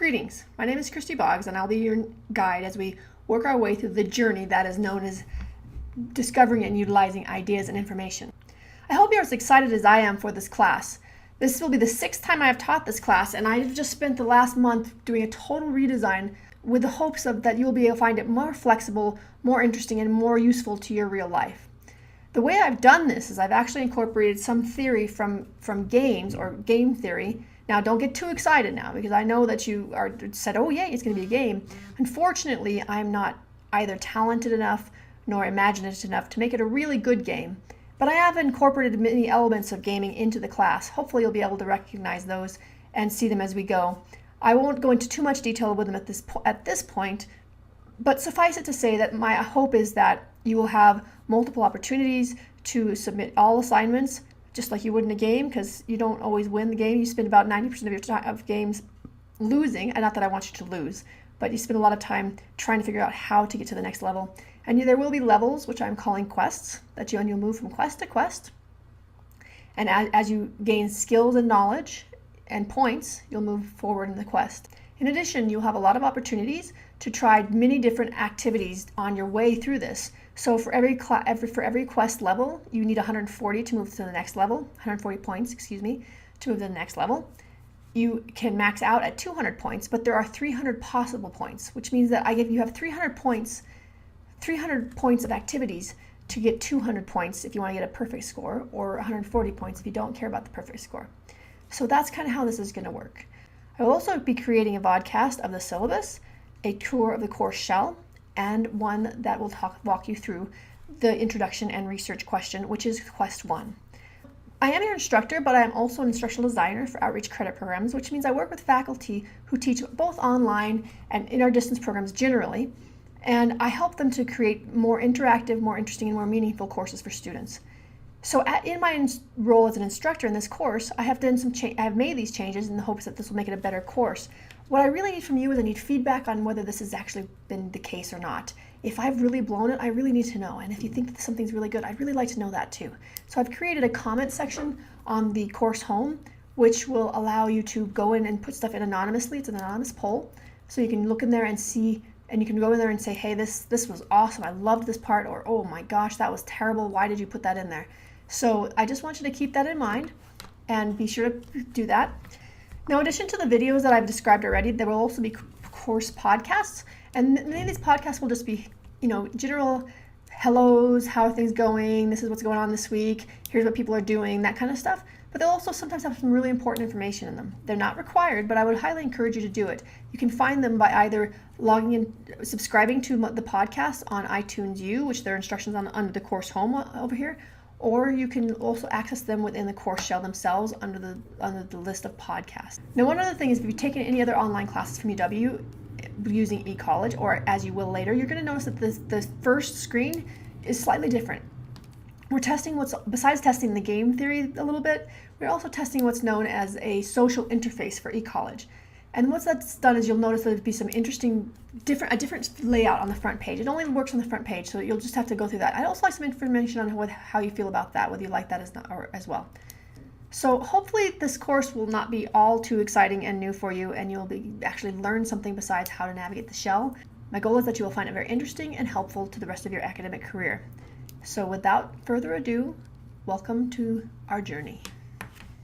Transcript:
Greetings, my name is Christy Boggs and I'll be your guide as we work our way through the journey that is known as discovering and utilizing ideas and information. I hope you're as excited as I am for this class. This will be the 6th time I have taught this class, and I've just spent the last month doing a total redesign with the hopes of that you'll be able to find it more flexible, more interesting, and more useful to your real life. The way I've done this is I've actually incorporated some theory from games or game theory. Now, don't get too excited now, because I know that you are said, oh yay, it's going to be a game. Unfortunately, I'm not either talented enough nor imaginative enough to make it a really good game, but I have incorporated many elements of gaming into the class. Hopefully you'll be able to recognize those and see them as we go. I won't go into too much detail with them at this point, but suffice it to say that my hope is that you will have multiple opportunities to submit all assignments, just like you would in a game, because you don't always win the game. You spend about 90% of your time of games losing, and not that I want you to lose, but you spend a lot of time trying to figure out how to get to the next level. And there will be levels, which I'm calling quests, that you'll move from quest to quest. And as you gain skills and knowledge and points, you'll move forward in the quest. In addition, you'll have a lot of opportunities to try many different activities on your way through this. So for every quest level, you need 140 to move to the next level, 140 points, excuse me, to move to the next level. You can max out at 200 points, but there are 300 possible points, which means that you have 300 points of activities to get 200 points if you want to get a perfect score, or 140 points if you don't care about the perfect score. So that's kind of how this is going to work. I will also be creating a vodcast of the syllabus, a tour of the course shell, and one that will walk you through the introduction and research question, which is Quest 1. I am your instructor, but I am also an instructional designer for outreach credit programs, which means I work with faculty who teach both online and in our distance programs generally, and I help them to create more interactive, more interesting, and more meaningful courses for students. So in my role as an instructor in this course, I have made these changes in the hopes that this will make it a better course. What I really need from you is I need feedback on whether this has actually been the case or not. If I've really blown it, I really need to know. And if you think that something's really good, I'd really like to know that too. So I've created a comment section on the course home, which will allow you to go in and put stuff in anonymously. It's an anonymous poll. So you can look in there and see, and you can go in there and say, hey, this was awesome. I loved this part, or oh my gosh, that was terrible. Why did you put that in there? So I just want you to keep that in mind and be sure to do that. Now, in addition to the videos that I've described already, there will also be course podcasts, and many of these podcasts will just be, general hellos, how are things going, this is what's going on this week, here's what people are doing, that kind of stuff. But they'll also sometimes have some really important information in them. They're not required, but I would highly encourage you to do it. You can find them by either logging in, subscribing to the podcast on iTunes U, which there are instructions on under the course home over here, or you can also access them within the course shell themselves under the list of podcasts. Now, one other thing is, if you've taken any other online classes from UW using eCollege, or as you will later, you're going to notice that the first screen is slightly different. We're testing besides testing the game theory a little bit, we're also testing what's known as a social interface for eCollege. And once that's done, is you'll notice there'll be some interesting, a different layout on the front page. It only works on the front page, so you'll just have to go through that. I'd also like some information on how you feel about that, whether you like that as well. So hopefully this course will not be all too exciting and new for you, and you'll actually learn something besides how to navigate the shell. My goal is that you will find it very interesting and helpful to the rest of your academic career. So without further ado, welcome to our journey.